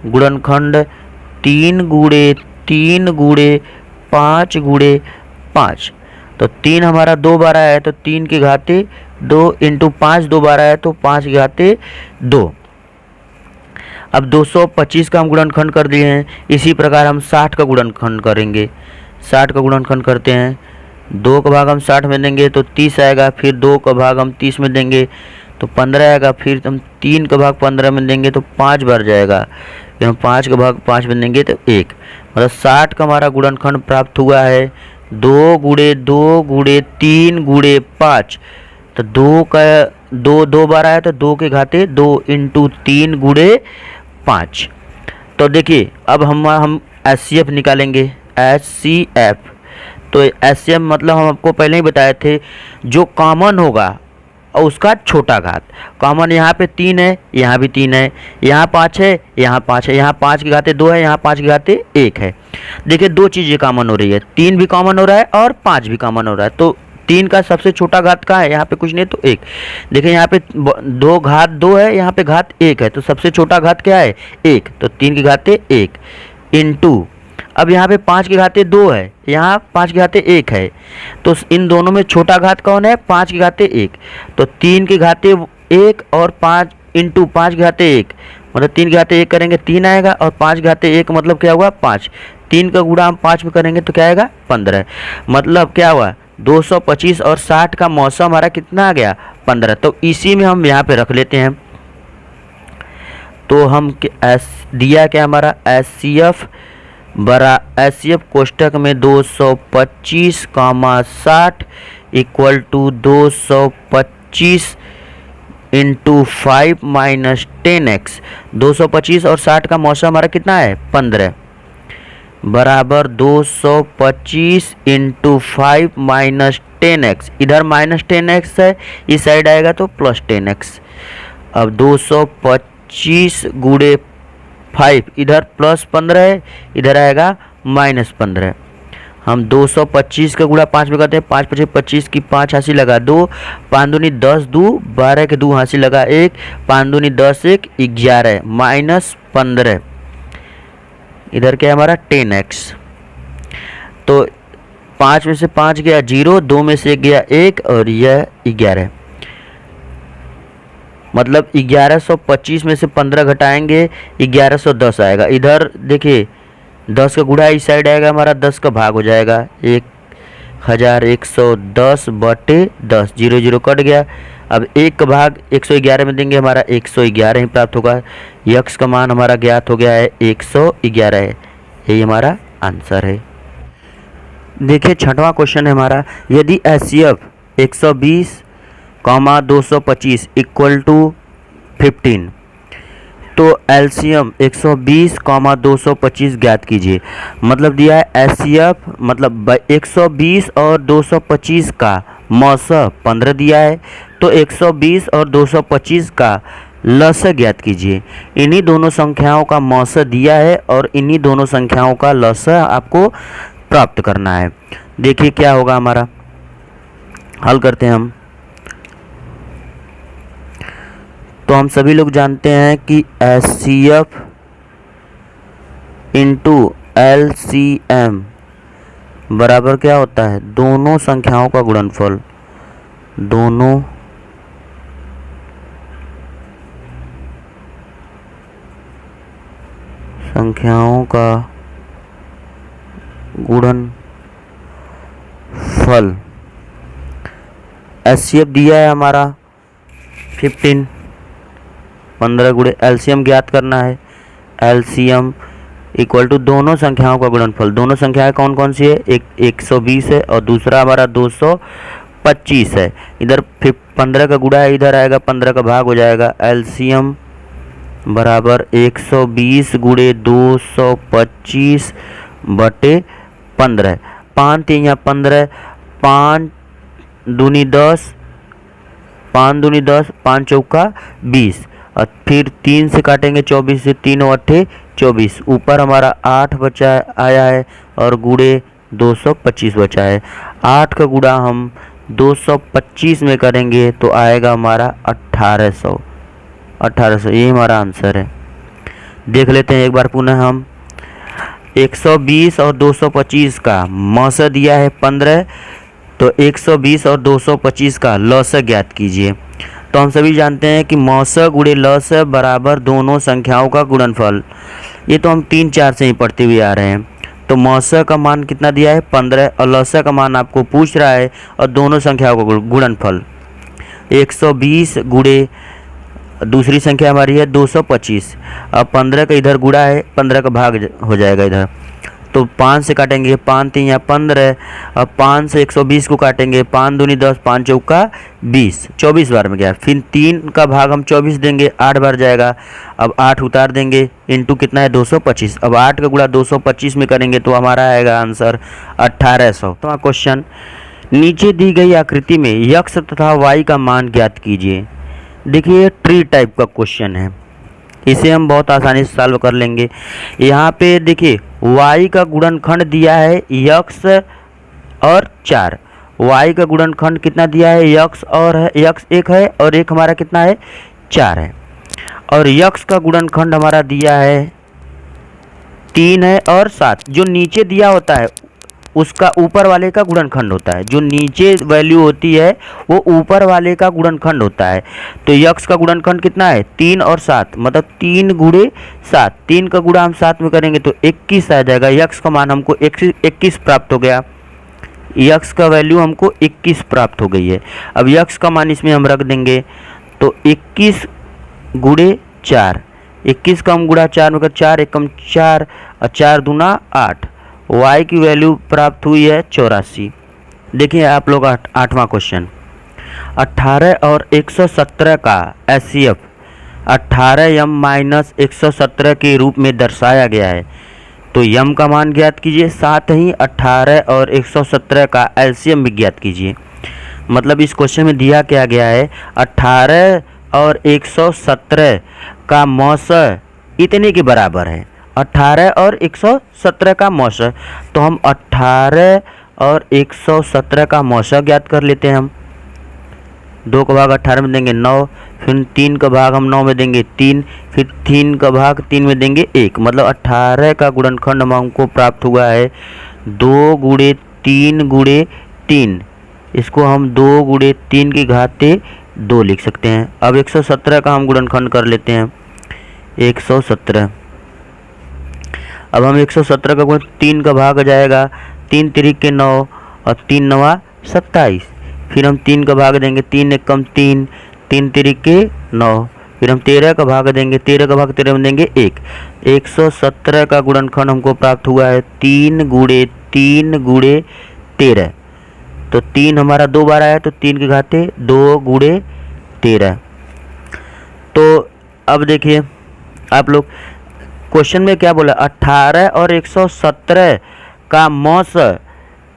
S1: गुणनखंड 3 गुणे 5 गुणे 5, तो 3 हमारा 2 बार आया है तो 3 की घाते 2 इंटू 5 2 बार आया तो 5 की घाते 2। अब 225 का हम गुणनखंड कर दिए हैं, इसी प्रकार हम 60 का गुणनखंड करेंगे। 60 का गुणनखंड करते हैं, 2 का भाग हम 60 में देंगे तो 30 आएगा, फिर 2 का भाग हम 30 में देंगे तो 15 आएगा, फिर हम 3 का भाग 15 में देंगे तो 5 बार जाएगा, फिर हम 5 का भाग 5 में देंगे तो 1, मतलब 60 का हमारा गुणनखंड प्राप्त हुआ है 2 गुणे 3 गुणे 5, तो 2 का 2 बार आया तो 2 के घाते 2 इंटू 3 गुणे 5। तो देखिए अब हम HCF निकालेंगे, HCF, तो HCF मतलब हम आपको पहले ही बताए थे जो कॉमन होगा और उसका छोटा घात। कॉमन यहाँ पे 3 है, यहाँ भी 3 है, यहाँ 5 है, यहाँ 5 है, यहाँ 5 के घाते 2 है, यहाँ 5 के घाते 1 है। देखिए दो चीज़ें कॉमन हो रही है, 3 भी कॉमन हो रहा है और 5 भी कॉमन हो रहा है, तो 3 का सबसे छोटा घात कहाँ है, यहाँ पे कुछ नहीं तो 1। देखिए यहाँ पे 2 घात 2 है, यहाँ पे घात 1 है, तो सबसे छोटा घात क्या है 1, तो 3 के घाते 1 इंटू, अब यहाँ पे 5 के घाते 2 है, यहाँ 5 के घाते 1 है, तो इन दोनों में छोटा घात कौन है 5 के घाते 1, तो 3 के घाते 1 और 5 इंटू 5 के घाते 1, मतलब 3 घाते 1 करेंगे 3 आएगा, और 5 घाते 1 मतलब क्या हुआ 5। 3 का गुणा हम 5 में करेंगे तो क्या आएगा 15। मतलब क्या हुआ 225 और 60 का मौसम हमारा कितना आ गया 15। तो इसी में हम यहाँ पे रख लेते हैं। तो हम दिया क्या हमारा एस सी एफ कोष्टक में 225 comma 60 equal to 225 into 5 minus 10x। 225 और 60 का मौसम हमारा कितना है 15 बराबर 225 इंटू 5 माइनस 10x। इधर माइनस 10x है, इस साइड आएगा तो प्लस 10x। अब 225 गुणे 5, इधर प्लस 15 है, इधर आएगा माइनस 15। हम 225 का गुणा 5 में करते हैं, 5 पचे 25 की 5 हासिल लगा 2, 5 दूनी 10 2 12 के 2 हासिल लगा 1, 5 दूनी 10 1 11 माइनस 15। इधर क्या है हमारा 10x। तो 5 में से 5 गया 0, 2 में से गया 1 और यह 11। मतलब 1125 में से 15 घटाएंगे 1110 आएगा। इधर देखिए 10 का गुणा इस साइड आएगा हमारा, 10 का भाग हो जाएगा 1110 बटे 10, 0 0 कट गया। अब 1 का भाग 111 में देंगे, हमारा 111 ही प्राप्त होगा। यक्स का मान हमारा ज्ञात हो गया है 111 है। यही हमारा आंसर है। देखिए 6वां क्वेश्चन है हमारा, यदि HCF 120 कॉमा 225 इक्वल टू 15 तो एलसीएम 120 कॉमा 225 ज्ञात कीजिए। मतलब दिया है HCF मतलब 120 और 225 का मौसा 15 दिया है, तो 120 और 225 का लस ज्ञात कीजिए। इन्हीं दोनों संख्याओं का मौसा दिया है और इन्हीं दोनों संख्याओं का लस आपको प्राप्त करना है। देखिए क्या होगा हमारा, हल करते हैं हम। तो हम सभी लोग जानते हैं कि HCF इंटू LCM बराबर क्या होता है, दोनों संख्याओं का गुणनफल। दोनों संख्याओं का गुणनफल। HCF दिया है हमारा 15 गुणे एलसीएम ज्ञात करना है। एलसीएम इक्वल टू दोनों संख्याओं का गुणनफल। दोनों संख्याएं कौन कौन सी है, एक 120 है और दूसरा हमारा 225 है। इधर 15 का गुणा है, इधर आएगा 15 का भाग हो जाएगा। एलसीएम बराबर 120 गुणे 225 बटे 15। 5 3 या 15, 5 दूनी 10, 5 दूनी 10, 5 चौका 20 और फिर 3 से काटेंगे 24 से, 3 अट्ठे 24। ऊपर हमारा 8 बचा आया है और गुणे 225 बचा है। 8 का गुणा हम 225 में करेंगे तो आएगा हमारा 1800। ये हमारा आंसर है। देख लेते हैं एक बार पुनः हम। 120 और 225 का मौसा दिया है 15, तो 120 और 225 का लौसा ज्ञात कीजिए। तो हम सभी जानते हैं कि मौसा गुणे लौसा बराबर दोनों संख्याओं का गुणनफल। ये तो हम 3 4 से ही पढ़ते हुए आ रहे हैं। तो मौसा का मान कितना दिया है 15 और लौसा का मान आपको पूछ रहा है और दोनों संख्याओं का गुणनफल 120 गुणे दूसरी संख्या हमारी है 225। अब 15 का इधर गुणा है, 15 का भाग हो जाएगा इधर, तो 5 से काटेंगे, 5 3 या 15। अब 5 से 120 को काटेंगे, 5 दूनी 10, 5 चौका 20, 24 बार में गया। फिर 3 का भाग हम 24 देंगे, 8 बार जाएगा। अब 8 उतार देंगे, इंटू कितना है 225। अब 8 का गुणा 225 में करेंगे तो हमारा आएगा आंसर 1800। तो क्वेश्चन, नीचे दी गई आकृति में यक्स तथा वाई का मान ज्ञात कीजिए। देखिए ट्री टाइप का क्वेश्चन है, इसे हम बहुत आसानी से सॉल्व कर लेंगे। यहाँ पे देखिए y का गुणनखंड दिया है x और 4। y का गुणनखंड कितना दिया है, x और x 1 है और 1 हमारा कितना है 4 है। और x का गुणनखंड हमारा दिया है 3 है और 7। जो नीचे दिया होता है उसका ऊपर वाले का गुणनखंड होता है। जो नीचे वैल्यू होती है वो ऊपर वाले का गुणनखंड होता है। तो यक्स का गुणनखंड कितना है 3 और 7, मतलब 3 गुणे 7, 3 का गुणा हम 7 में करेंगे तो 21 आ जाएगा। यक्स का मान हमको 21 प्राप्त हो गया। यक्स का वैल्यू हमको 21 प्राप्त हो गई है। अब यक्स का मान इसमें हम रख देंगे तो 21 गुणे 4, 21 का हम गुणा 4 में कर 4 एकम 4 और 4 दूना 8। y की वैल्यू प्राप्त हुई है 84। देखिए आप लोग 8वां क्वेश्चन, 18 और 117 का HCF 18m - 117 के रूप में दर्शाया गया है। तो यम का मान ज्ञात कीजिए, साथ ही 18 और 117 का एलसीएम भी ज्ञात कीजिए। मतलब इस क्वेश्चन में दिया क्या गया है 18 और 117 का मौसा इतने के बराबर है। 18 और 117 का मौसा, तो हम 18 और 117 का मौसा ज्ञात कर लेते हैं। हम 2 का भाग 18 में देंगे 9, फिर 3 का भाग हम 9 में देंगे 3, फिर 3 का भाग 3 में देंगे 1। मतलब 18 का गुणनखंड हमको प्राप्त हुआ है 2 गुणे 3 गुणे 3। इसको हम 2 गुणे 3 की घाते 2 लिख सकते हैं। अब 117 का हम गुणनखंड कर लेते हैं 117। अब हम 117 का गुण 3 का भाग आ जाएगा 3 तिरिक के 9 और 3 नवा 27। फिर हम 3 का भाग देंगे 3 एकम 3, 3 तिरिक के 9। फिर हम 13 का भाग देंगे 13 का भाग 13 में देंगे 1। 117 का गुणनखंड हमको प्राप्त हुआ है 3 गुणे 3 गुणे 13। तो 3 हमारा 2 बार आया तो 3 की घाते 2 गुणे 13। तो अब देखिए आप लोग क्वेश्चन में क्या बोला 18 और 117 का मौसा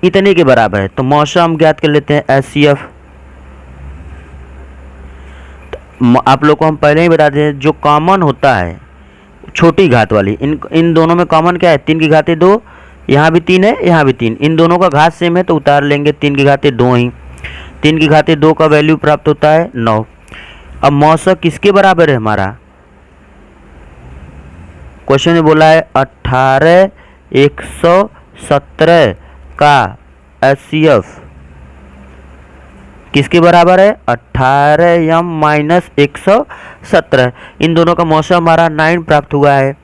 S1: इतने के बराबर है। तो मौसा हम ज्ञात कर लेते हैं HCF। आप लोग को हम पहले ही बता दें जो कॉमन होता है छोटी घात वाली, इन दोनों में कॉमन क्या है 3 की घाते 2, यहाँ भी 3 है यहाँ भी 3, इन दोनों का घात सेम है तो उतार लेंगे 3 की घाते 2 ही। 3 की घाते 2 का वैल्यू प्राप्त होता है 9। अब मौसा किसके बराबर है हमारा, क्वेश्चन में बोला है 18 117 का HCF किसके बराबर है 18m - 117। इन दोनों का मौसा हमारा 9 प्राप्त हुआ है।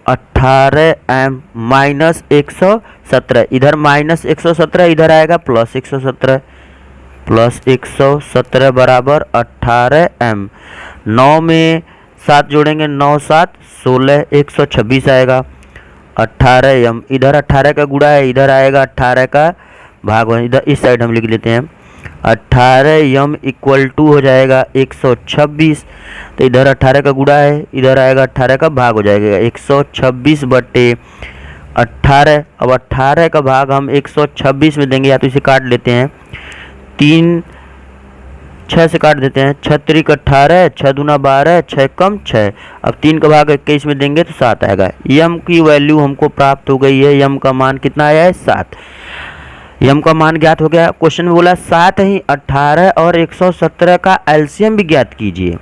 S1: 18m - 117, इधर -117 इधर आएगा +117, +117 बराबर 18m। 9 में 7 जोड़ेंगे 9 7 16, 126 आएगा। 18m इधर 18 का गुणा है, इधर आएगा 18 का भाग, इधर इस साइड हम लिख लेते हैं 18m = हो जाएगा 126। तो इधर 18 का गुणा है, इधर आएगा 18 का भाग हो जाएगा 126/18। अब 18 का भाग हम 126 में देंगे, या तो इसे काट लेते हैं 3 6 से काट देते हैं 6 त्रिक 18, 6 दूना 12, 6 कम 6। अब 3 का भाग 21 में देंगे तो 7 आएगा। यम की वैल्यू हमको प्राप्त हो गई है। यम का मान कितना आया है 7। यम का मान ज्ञात हो गया। क्वेश्चन में बोला साथ ही 18 और 117 का एलसीएम भी ज्ञात कीजिए।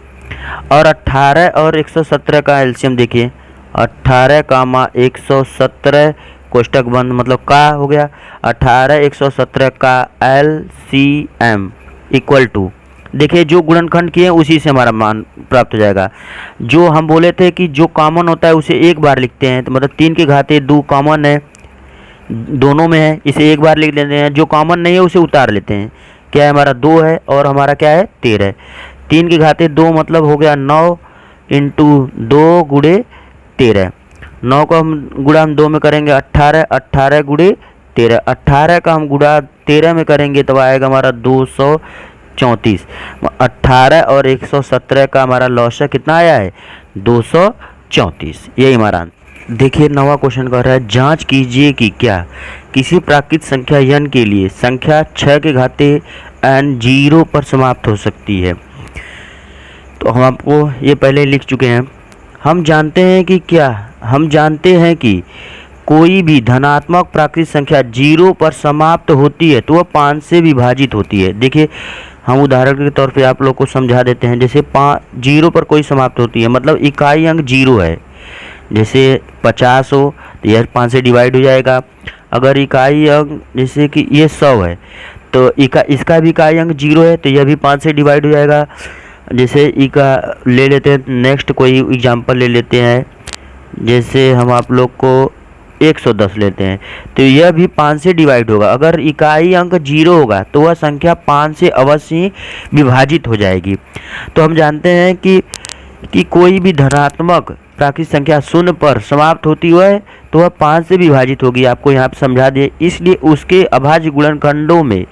S1: और 18 और 117 का एलसीएम देखिए 18 कामा 117 कोष्टक बंद, मतलब का हो गया 18 117 का एलसीएम = देखिए जो गुणनखंड किए उसी से हमारा मान प्राप्त हो जाएगा। जो हम बोले थे कि जो कॉमन होता है उसे एक बार लिखते हैं, तो मतलब 3 की घाते 2 कॉमन है दोनों में है, इसे एक बार लिख लेते हैं। जो कॉमन नहीं है उसे उतार लेते हैं। क्या है हमारा 2 है और हमारा क्या है 13। 3 की घाते 2 मतलब हो गया 9 × 2 गुणे 13। 9 को हम गुणा हम 2 में करेंगे 18, 18 गुणे 13। 18 का हम गुणा 13 में करेंगे तब आएगा हमारा 234। 18 और 117 का हमारा लॉसा कितना आया है 234। यही हमारा आंसर। देखिए 9वां क्वेश्चन कह रहा है जांच कीजिए कि क्या किसी प्राकृत संख्या n के लिए संख्या 6 के घाते n 0 पर समाप्त हो सकती है। तो हम आपको ये पहले लिख चुके हैं। हम जानते हैं कि कोई भी धनात्मक प्राकृत संख्या 0 पर समाप्त होती है तो वह 5 से विभाजित होती है। देखिए हम उदाहरण के तौर पे आप लोग को समझा देते हैं। जैसे 0 पर कोई समाप्त होती है मतलब इकाई अंक 0 है। जैसे 50 हो तो यह 5 से डिवाइड हो जाएगा। अगर इकाई अंक जैसे कि ये 100 है तो इसका भी इकाई अंक 0 है तो यह भी 5 से डिवाइड हो जाएगा। जैसे इका ले लेते हैं, नेक्स्ट कोई एग्जांपल ले लेते हैं, जैसे हम आप लोग को 110 लेते हैं तो यह भी 5 से डिवाइड होगा। अगर इकाई अंक 0 होगा तो वह संख्या 5 से अवश्य ही विभाजित हो जाएगी। तो हम जानते हैं कि कोई भी धनात्मक प्राकृतिक संख्या शून्य पर समाप्त होती है तो वह 5 से विभाजित होगी। आपको यहाँ पर समझा दिए, इसलिए उसके अभाज्य गुणनखंडों में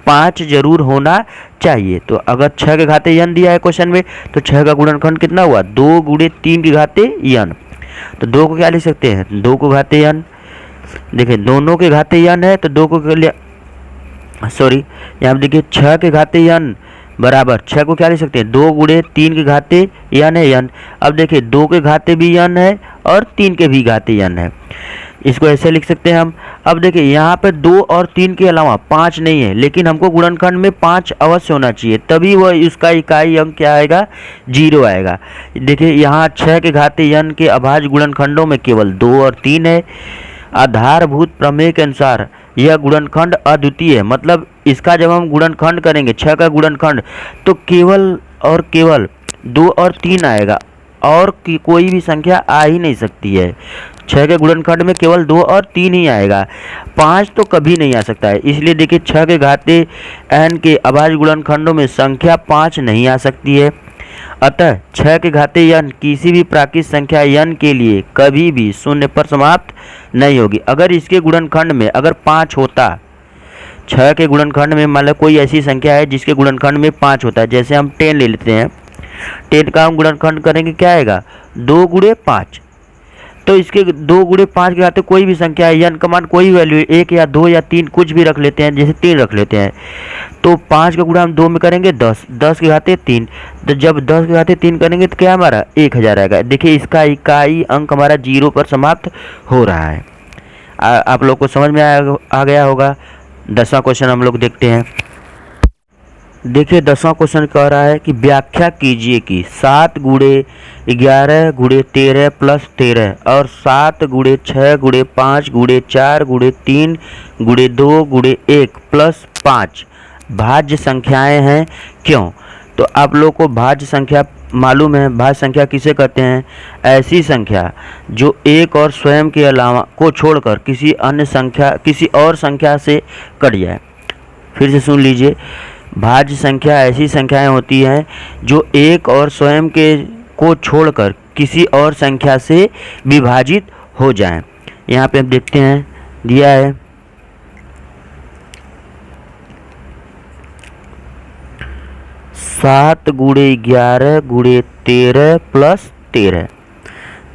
S1: 5 जरूर होना चाहिए। तो अगर 6 के घाते n दिया है क्वेश्चन में तो 6 का गुणनखंड कितना हुआ, 2 गुणे 3 के घाते n। तो 2 को क्या लिख सकते हैं, 2 को घाते n। देखिए दोनों के घाते n है तो 2 को सॉरी यहाँ पर देखिए 6 के घाते n बराबर 6 को क्या लिख सकते हैं, 2 गुणे 3 के घाते n है n। अब देखिए 2 के घाते भी n है और 3 के भी घाते n है, इसको ऐसे लिख सकते हैं हम। अब देखिए यहाँ पे 2 और 3 के अलावा 5 नहीं है, लेकिन हमको गुणनखंड में 5 अवश्य होना चाहिए, तभी वह उसका इकाई अंक क्या आएगा, 0 आएगा। देखिए यहाँ 6 के घाते n के अभाज्य गुणनखंडों में केवल 2 और 3 है। आधारभूत प्रमेय के अनुसार यह गुणनखंड अद्वितीय है, मतलब इसका जब हम गुणनखंड करेंगे 6 का गुणनखंड तो केवल और केवल 2 और 3 आएगा और कोई भी संख्या आ ही नहीं सकती है। 6 के गुणनखंड में केवल 2 और 3 ही आएगा, 5 तो कभी नहीं आ सकता है। इसलिए देखिए 6 के घाते n के अभाज्य गुणनखंडों में संख्या 5 नहीं आ सकती है। अतः 6 के घाते n किसी भी प्राकृतिक संख्या n के लिए कभी भी शून्य पर समाप्त नहीं होगी। अगर इसके गुणनखंड में अगर 5 होता, 6 के गुणनखंड में मान लो कोई ऐसी संख्या है जिसके गुणनखंड में 5 होता है, जैसे हम 10 ले लेते हैं, 10 का हम गुणनखंड करेंगे क्या आएगा, 2 गुणे 5। तो इसके 2 गुणे 5 के घाते कोई भी संख्या है, n का मान कोई वैल्यू 1 या 2 या 3 कुछ भी रख लेते हैं, जैसे 3 रख लेते हैं, तो 5 का गुणा हम 2 में करेंगे 10, 10 के घाते 3, तो जब 10 के घाते 3 करेंगे तो क्या हमारा 1000 आएगा। देखिए इसका इकाई अंक हमारा 0 पर समाप्त हो रहा है। आप लोग को समझ में आ गया होगा। 10वां क्वेश्चन हम लोग देखते हैं। देखिए 10वां क्वेश्चन कह रहा है कि व्याख्या कीजिए कि 7 गुणे 11 गुणे 13 प्लस 13 और 7 गुणे 6 गुणे 5 गुणे 4 गुणे 3 गुणे 2 गुणे 1 प्लस 5 भाज्य संख्याएं हैं, क्यों। तो आप लोग को भाज्य संख्या मालूम है, भाज्य संख्या किसे कहते हैं, ऐसी संख्या जो एक और स्वयं के अलावा को छोड़कर किसी और संख्या से कट जाए। फिर से सुन लीजिए, भाज्य संख्या ऐसी संख्याएं होती हैं जो एक और स्वयं के को छोड़कर किसी और संख्या से विभाजित हो जाएं। यहाँ पे हम देखते हैं दिया है 7 गुणे 11 गुणे 13 प्लस 13।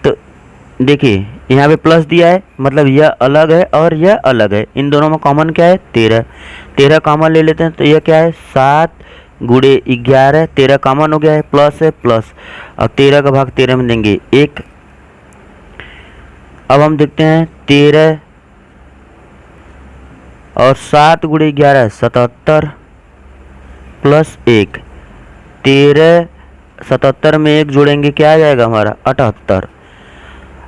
S1: तो देखिए यहाँ पे प्लस दिया है, मतलब यह अलग है और यह अलग है, इन दोनों में कॉमन क्या है 13, 13 कॉमन ले लेते हैं तो यह क्या है 7 गुणे 11, 13 कॉमन हो गया है, प्लस है प्लस, और 13 का भाग 13 में देंगे 1। अब हम देखते हैं 13 और 7 गुणे 11 77 प्लस 1, 13 77 में 1 जोड़ेंगे क्या आ जाएगा हमारा 78।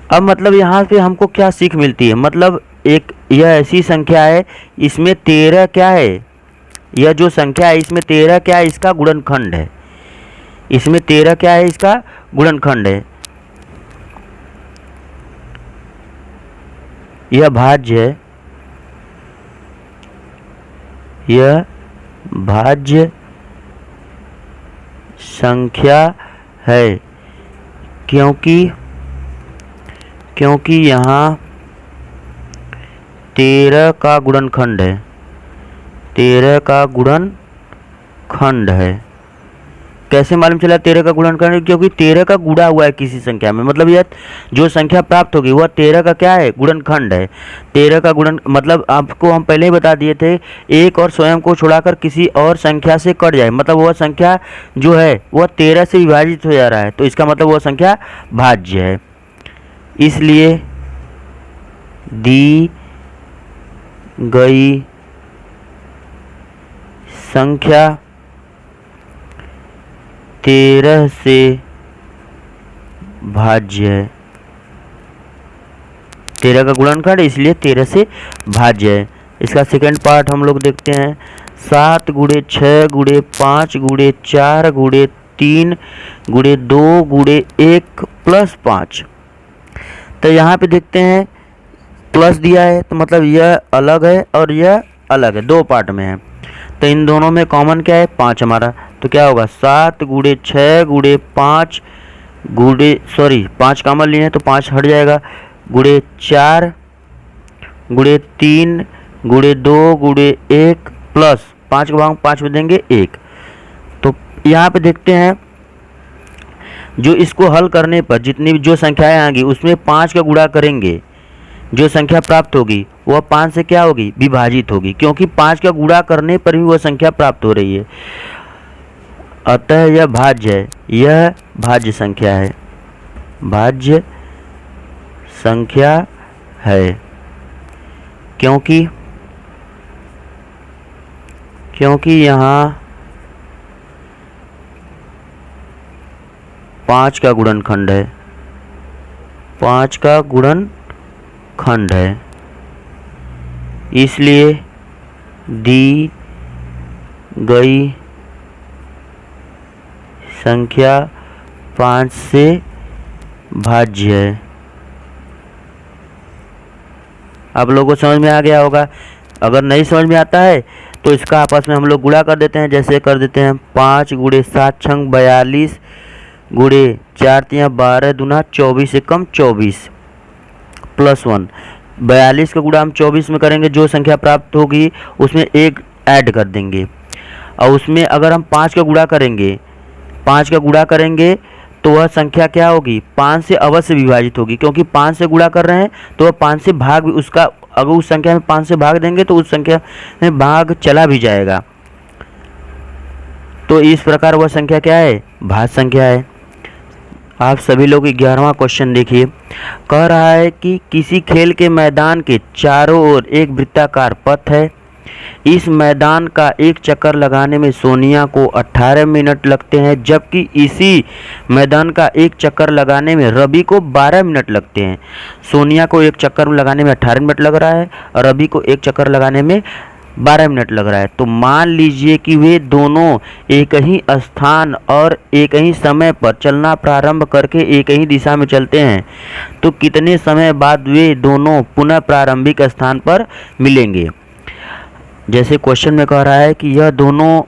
S1: अब मतलब यहाँ से हमको क्या सीख मिलती है, मतलब एक यह ऐसी संख्या है इसमें 13 क्या है, यह जो संख्या है इसमें 13 क्या है, इसका गुणनखंड है, इसमें 13 क्या है, इसका गुणनखंड है। यह भाज्य है, यह भाज्य संख्या है, क्योंकि यहाँ 13 का गुणनखंड है, 13 का गुणनखंड है। कैसे मालूम चला 13 का गुणनखंड है, क्योंकि 13 का गुणा हुआ है किसी संख्या में, मतलब यह जो संख्या प्राप्त होगी वह 13 का क्या है, गुणनखंड है। 13 का गुणन मतलब आपको हम पहले ही बता दिए थे, एक और स्वयं को छुड़ाकर किसी और संख्या से कट जाए, मतलब वह संख्या जो है वह 13 से विभाजित हो जा रहा है, तो इसका मतलब वह संख्या भाज्य है। इसलिए दी गई संख्या 13 से भाज्य है। 13 का गुणनखंड, इसलिए 13 से भाज्य है। इसका सेकंड पार्ट हम लोग देखते हैं। 7 गुणे 6 गुणे 5 गुणे 4 गुणे 3 गुणे 2 गुणे 1 प्लस 5। तो यहाँ पे देखते हैं प्लस दिया है तो मतलब यह अलग है और यह अलग है, दो पार्ट में है। तो इन दोनों में कॉमन क्या है? 5 हमारा। तो क्या होगा? 7 गुणे 6 गुणे 5 गुणे 5 कॉमन लिए हैं तो 5 हट जाएगा, गुणे 4 गुणे 3 गुणे 2 गुणे 1 प्लस 5 को भाग 5 में देंगे 1। तो यहाँ पे देखते हैं जो इसको हल करने पर जितनी भी जो संख्याएं आएंगी उसमें 5 का गुणा करेंगे, जो संख्या प्राप्त होगी वह 5 से क्या होगी? विभाजित होगी, क्योंकि 5 का गुणा करने पर भी वह संख्या प्राप्त हो रही है। अतः यह भाज्य है, यह भाज्य संख्या है, भाज्य संख्या है। क्योंकि यहाँ 5 का गुणनखंड है, 5 का गुणनखंड है, इसलिए दी गई संख्या 5 से भाज्य है। आप लोगों को समझ में आ गया होगा। अगर नहीं समझ में आता है तो इसका आपस में हम लोग गुणा कर देते हैं। जैसे कर देते हैं 5 गुणे 7 छंग 42 गुणे 4 तिया 12 दूना 24 से कम 24 प्लस 1। 42 का गुणा हम 24 में करेंगे, जो संख्या प्राप्त होगी उसमें 1 ऐड कर देंगे। और उसमें अगर हम 5 का गुणा करेंगे तो वह संख्या क्या होगी? 5 से अवश्य विभाजित होगी, क्योंकि 5 से गुणा कर रहे हैं तो वह 5 से भाग उसका, अगर उस संख्या में 5 से भाग देंगे तो उस संख्या में भाग चला भी जाएगा। तो इस प्रकार वह संख्या क्या है? भाज्य संख्या है। आप सभी लोग 11वां क्वेश्चन देखिए। कह रहा है कि किसी खेल के मैदान के चारों ओर एक वृत्ताकार पथ है। इस मैदान का एक चक्कर लगाने में सोनिया को 18 मिनट लगते हैं, जबकि इसी मैदान का एक चक्कर लगाने में रवि को 12 मिनट लगते हैं। सोनिया को एक चक्कर लगाने में 18 मिनट लग रहा है और रवि को एक चक्कर लगाने में 12 मिनट लग रहा है। तो मान लीजिए कि वे दोनों एक ही स्थान और एक ही समय पर चलना प्रारंभ करके एक ही दिशा में चलते हैं, तो कितने समय बाद वे दोनों पुनः प्रारंभिक स्थान पर मिलेंगे? जैसे क्वेश्चन में कह रहा है कि यह दोनों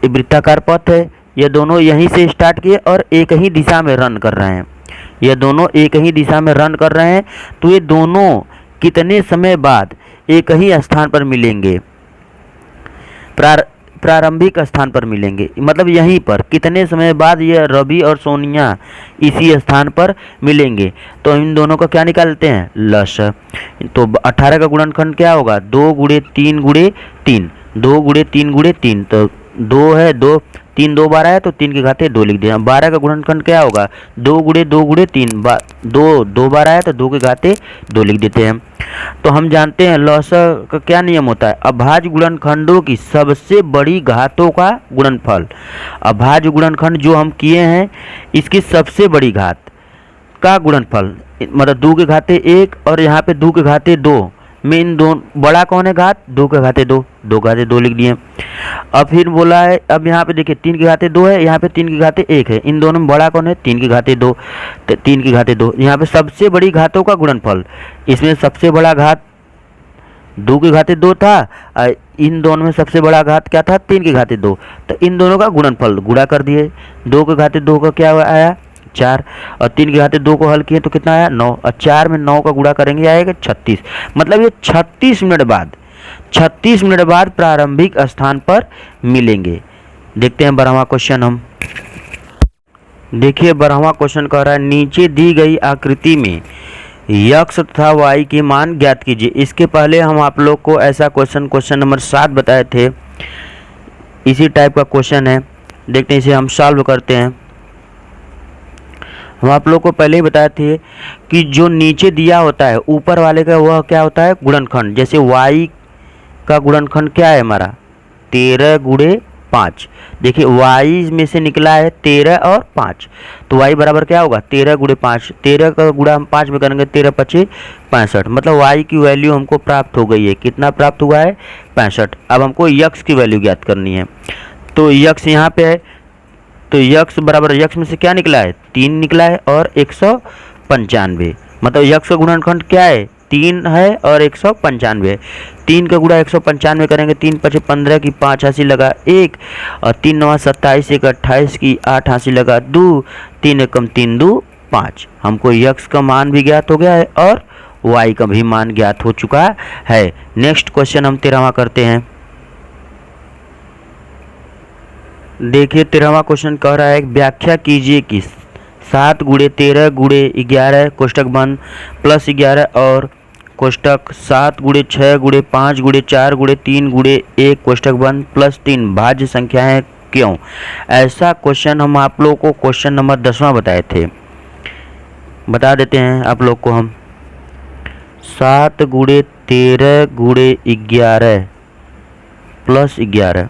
S1: वृत्ताकार पथ है, यह दोनों यहीं से स्टार्ट किए और एक ही दिशा में रन कर रहे हैं, यह दोनों एक ही दिशा में रन कर रहे हैं, तो ये दोनों कितने समय बाद एक ही स्थान पर मिलेंगे? प्रारंभिक स्थान पर मिलेंगे, मतलब यहीं पर कितने समय बाद ये रवि और सोनिया इसी स्थान पर मिलेंगे। तो इन दोनों का क्या निकालते हैं? लस। तो 18 का गुणनखंड क्या होगा? 2 गुणे 3 गुणे 3, 2 गुणे 3 गुणे 3, तो 2 है, 2 3 2 12 है तो 3 की घाते 2 लिख दिया। 12 का गुणनखंड क्या होगा? 2 गुणे 2 गुणे 3, 2 2 12 है तो 2 की घाते 2 लिख देते हैं। तो हम जानते हैं लॉसा का क्या नियम होता है? अभाज्य गुणनखंडों की सबसे बड़ी घातों का गुणनफल। अभाज्य गुणनखंड जो हम किए हैं इसकी सबसे बड़ी घात का गुणनफल, मतलब 2 के घाते 1 और यहाँ पे 2 के घाते 2 में इन दोनों बड़ा कौन है घात? 2 के घाते 2, 2 घाते 2 लिख दिए। अब फिर बोला है, अब यहाँ पे देखिए 3 के घाते 2 है, यहाँ पे 3 के घाते 1 है, इन दोनों में बड़ा कौन है? 3 के घाते 2, 3 के घाते 2। यहाँ पे सबसे बड़ी घातों का गुणनफल, इसमें सबसे बड़ा घात 2 के घाते 2 था, इन दोनों में सबसे बड़ा घात क्या था? 3 के घाते 2। तो इन दोनों का गुणनफल गुणा कर दिए। 2 के घाते 2 का क्या आया? 4, और 3 के घाते 2 को हल किए तो कितना आया? 9, और 4 में 9 का गुणा करेंगे आएगा 36। मतलब ये 36 मिनट बाद प्रारंभिक स्थान पर मिलेंगे। देखते हैं 12वां क्वेश्चन हम। देखिए 12वां क्वेश्चन कह रहा है नीचे दी गई आकृति में x तथा y के मान ज्ञात कीजिए। इसके पहले हम आप लोग को ऐसा क्वेश्चन नंबर 7 बताए थे, इसी टाइप का क्वेश्चन है। देखते हैं इसे हम सॉल्व करते हैं। हम आप लोग को पहले ही बताए थे कि जो नीचे दिया होता है ऊपर वाले का वह क्या होता है? गुणनखंड। जैसे y का गुणनखंड क्या है हमारा? 13 गुणे 5। देखिए y में से निकला है 13 और 5, तो y बराबर क्या होगा 13 गुणे 5। 13 का गुणा हम 5 में करेंगे, 13 पचे 65, मतलब y की वैल्यू हमको प्राप्त हो गई है। कितना प्राप्त हुआ है 65। अब हमको x की वैल्यू ज्ञात करनी है, तो x यहाँ पे है, तो x बराबर x में से क्या निकला है 3 निकला है और 195, मतलब x का गुणनखंड क्या है 3 है और 195 है। 3 का गुणा 195 करेंगे, 3 पचे 15 की 5 हासिल लगा 1 और 3 9 27 1 28 की 8 हासिल लगा 2, 3 एकम 3 2 5। हमको x का मान भी ज्ञात हो गया है और y का भी मान ज्ञात हो चुका है। नेक्स्ट क्वेश्चन हम 13वां करते हैं। देखिए 13वां क्वेश्चन कह रहा है व्याख्या कीजिए कि 7 गुणे 13 गुणे 11 कोष्टक बंद प्लस 11 और कोष्टक 7 गुणे 6 गुणे 5 गुणे 4 गुणे 3 गुणे 1 कोष्टक बंद प्लस 3 भाज्य संख्या है क्यों। ऐसा क्वेश्चन हम आप लोगों को क्वेश्चन नंबर 10वां बताए थे, बता देते हैं आप लोग को हम। 7 गुणे 13 गुणे 11 प्लस 11,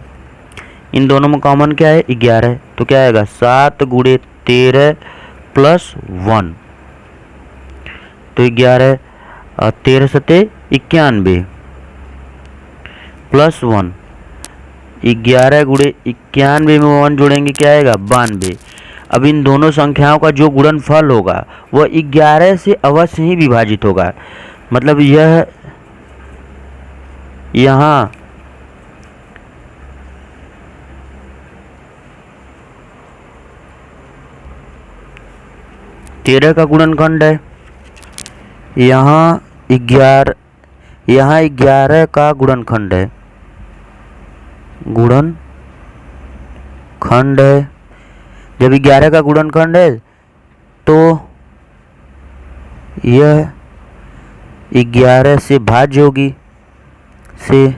S1: इन दोनों में कॉमन क्या है 11, तो क्या आएगा 7 गुणे 13 प्लस 1, तो 11 और 13 सते 91 प्लस 1, 11 गुणे 91 में 1 जोड़ेंगे क्या आएगा 92। अब इन दोनों संख्याओं का जो गुणनफल होगा वह 11 से अवश्य ही विभाजित होगा, मतलब यह यहाँ 13 का गुणनखंड है, यहाँ 11 का गुणनखंड है, गुणनखंड है। जब 11 का गुणनखंड है तो यह 11 से भाज्य होगी, से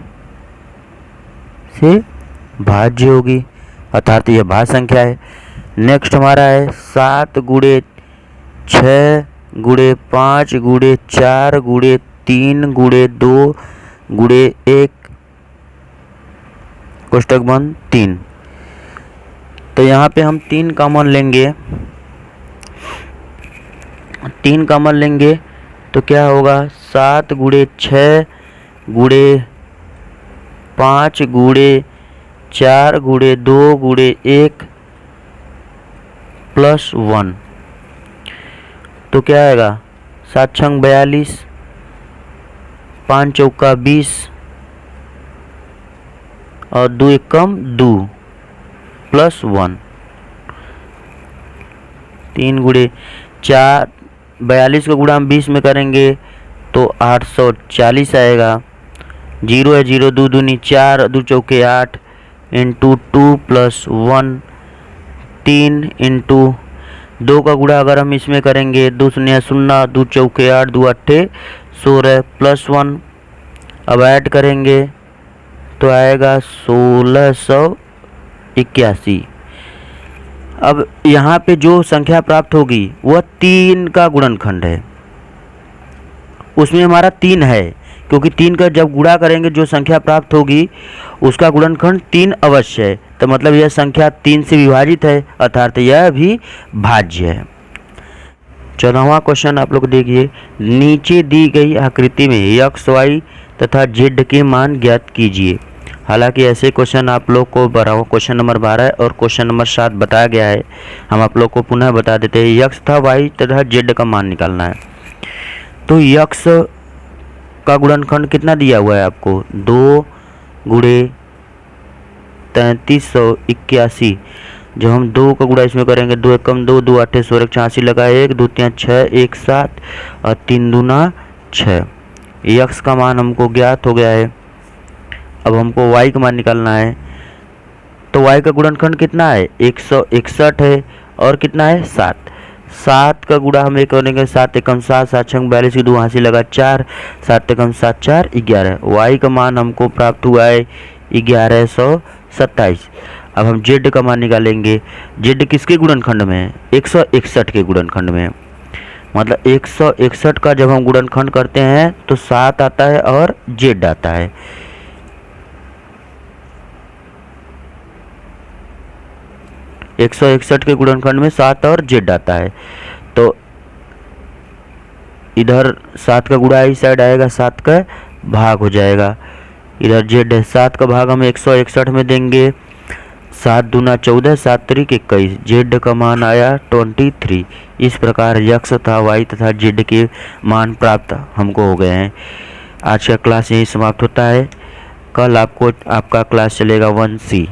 S1: भाज्य होगी, अर्थात यह भाज्य संख्या है। नेक्स्ट हमारा है 7 गुणे 6 गुणे 5 गुणे 4 गुणे 3 गुणे 2 गुणे 1 कोष्टक बंद 3। तो यहाँ पे हम 3 कॉमन लेंगे, 3 कॉमन लेंगे तो क्या होगा 7 गुणे 6 गुणे 5 गुणे 4 गुणे 2 गुणे 1 प्लस 1, तो क्या आएगा 7 छंग 42, 5 चौका 20 और 2 एकम 2 प्लस 1, 3 गुणे 4 42 का गुणा हम 20 में करेंगे तो 840 आएगा। 0 है 0, 2 दूनी 4, 2 चौके 8 इंटू 2 प्लस 1, 3 इंटू 2 का गुणा अगर हम इसमें करेंगे 2 शून्य 0, 2 चौके 8, 2 अट्ठे 16 प्लस 1, अब ऐड करेंगे तो आएगा 1681। अब यहाँ पे जो संख्या प्राप्त होगी वह 3 का गुणनखंड है, उसमें हमारा 3 है, क्योंकि 3 का जब गुणा करेंगे जो संख्या प्राप्त होगी उसका गुणनखंड 3 अवश्य है, तो मतलब यह संख्या 3 से विभाजित है, अर्थात यह भी भाज्य है। 14वां क्वेश्चन आप लोग देखिए, नीचे दी गई आकृति में x, y तथा z के मान ज्ञात कीजिए। हालांकि ऐसे क्वेश्चन आप लोग को क्वेश्चन नंबर 12 और क्वेश्चन नंबर 7 बताया गया है, हम आप लोग को पुनः बता देते हैं। x तथा y तथा z का मान निकालना है, तो x का गुणनखंड कितना दिया हुआ है आपको 2 गुणे 3381। जब हम 2 का गुणा इसमें करेंगे 2 एकम 2, 2 अट्ठे 16 86 लगा 1, 2 3 6 1 7 और 3 दूना 6। x का मान हमको ज्ञात हो गया है। अब हमको y का मान निकालना है, तो y का गुणनखंड कितना है 161 है और कितना है 7। 7 का गुणा हम एक करेंगे 7 एकम 7, 7 छंग 42 की 2 हासिल लगा 4, 7 एकम 7 4 11। y का मान हमको प्राप्त हुआ है 1127। अब हम z का मान निकालेंगे, z किसके गुणनखंड में है 161 के गुणनखंड में, मतलब 161 का जब हम गुणनखंड करते हैं तो 7 आता है और z आता है। 161 के गुणनखंड में 7 और जेड आता है, तो इधर 7 का गुणा इस साइड आएगा, 7 का भाग हो जाएगा। इधर जेड है, 7 का भाग हम 161 में देंगे, 7 दूना 14, 7 त्रिक 21, जेड का मान आया 23। इस प्रकार यक्स तथा वाई तथा जेड के मान प्राप्त हमको हो गए हैं। आज का क्लास यहीं समाप्त होता है। कल आपका क्लास चलेगा 1C।